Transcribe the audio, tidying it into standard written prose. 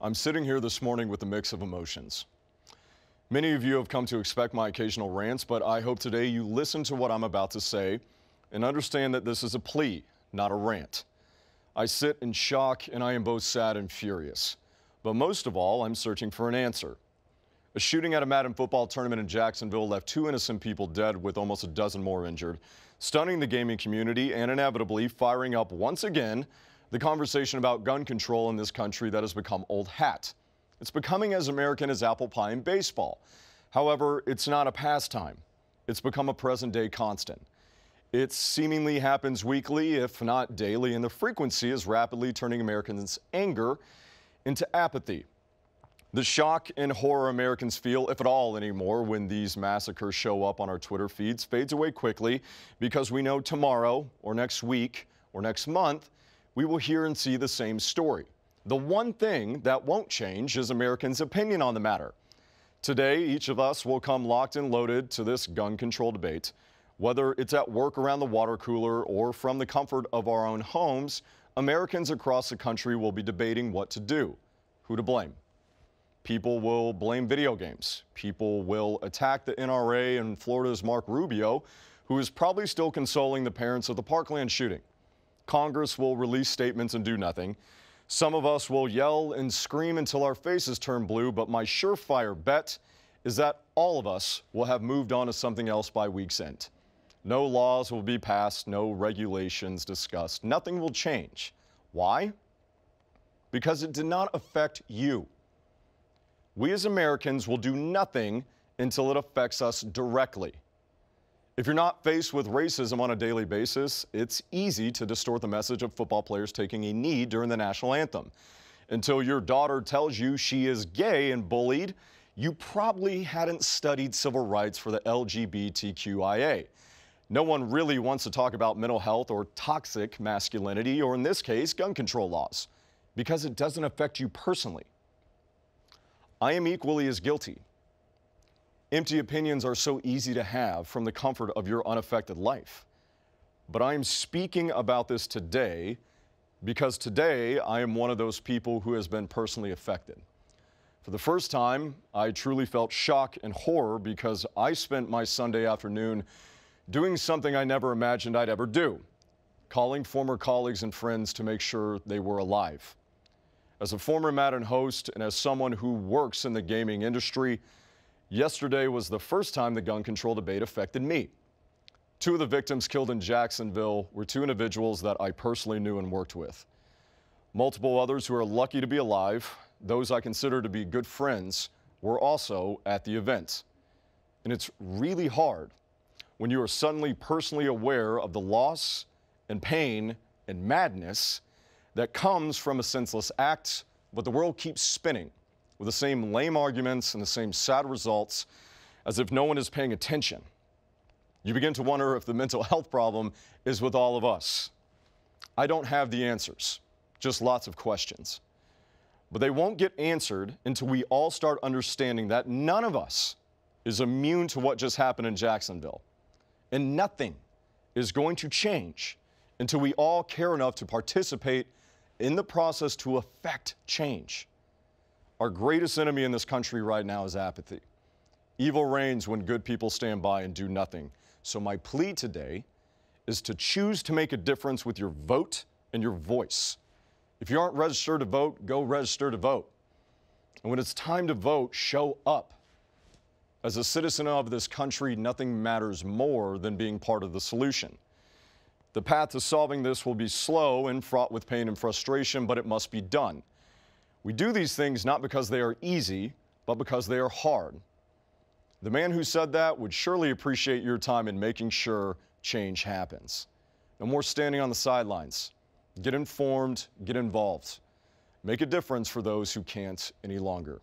I'm sitting here this morning with a mix of emotions. Many of you have come to expect my occasional rants, but I hope today you listen to what I'm about to say and understand that this is a plea, not a rant. I sit in shock and I am both sad and furious. But most of all, I'm searching for an answer. A shooting at a Madden football tournament in Jacksonville left 2 innocent people dead with almost a dozen more injured, stunning the gaming community and inevitably firing up once again the conversation about gun control in this country that has become old hat. It's becoming as American as apple pie and baseball. However, it's not a pastime. It's become a present-day constant. It seemingly happens weekly, if not daily, and the frequency is rapidly turning Americans' anger into apathy. The shock and horror Americans feel, if at all anymore, when these massacres show up on our Twitter feeds fades away quickly because we know tomorrow or next week or next month we will hear and see the same story. The one thing that won't change is Americans' opinion on the matter. Today, each of us will come locked and loaded to this gun control debate. Whether it's at work around the water cooler or from the comfort of our own homes, Americans across the country will be debating what to do, who to blame. People will blame video games. People will attack the NRA and Florida's Mark Rubio, who is probably still consoling the parents of the Parkland shooting. Congress will release statements and do nothing. Some of us will yell and scream until our faces turn blue, but my surefire bet is that all of us will have moved on to something else by week's end. No laws will be passed, no regulations discussed. Nothing will change. Why? Because it did not affect you. We as Americans will do nothing until it affects us directly. If you're not faced with racism on a daily basis, it's easy to distort the message of football players taking a knee during the national anthem. Until your daughter tells you she is gay and bullied, you probably hadn't studied civil rights for the LGBTQIA. No one really wants to talk about mental health or toxic masculinity, or in this case, gun control laws, because it doesn't affect you personally. I am equally as guilty. Empty opinions are so easy to have from the comfort of your unaffected life. But I am speaking about this today because today I am one of those people who has been personally affected. For the first time, I truly felt shock and horror because I spent my Sunday afternoon doing something I never imagined I'd ever do, calling former colleagues and friends to make sure they were alive. As a former Madden host and as someone who works in the gaming industry, yesterday was the first time the gun control debate affected me. 2 of the victims killed in Jacksonville were 2 individuals that I personally knew and worked with. Multiple others who are lucky to be alive, those I consider to be good friends, were also at the event. And it's really hard when you are suddenly personally aware of the loss and pain and madness that comes from a senseless act, but the world keeps spinning with the same lame arguments and the same sad results as if no one is paying attention. You begin to wonder if the mental health problem is with all of us. I don't have the answers, just lots of questions. But they won't get answered until we all start understanding that none of us is immune to what just happened in Jacksonville. And nothing is going to change until we all care enough to participate in the process to affect change. Our greatest enemy in this country right now is apathy. Evil reigns when good people stand by and do nothing. So my plea today is to choose to make a difference with your vote and your voice. If you aren't registered to vote, go register to vote. And when it's time to vote, show up. As a citizen of this country, nothing matters more than being part of the solution. The path to solving this will be slow and fraught with pain and frustration, but it must be done. We do these things not because they are easy, but because they are hard. The man who said that would surely appreciate your time in making sure change happens. No more standing on the sidelines. Get informed, get involved. Make a difference for those who can't any longer.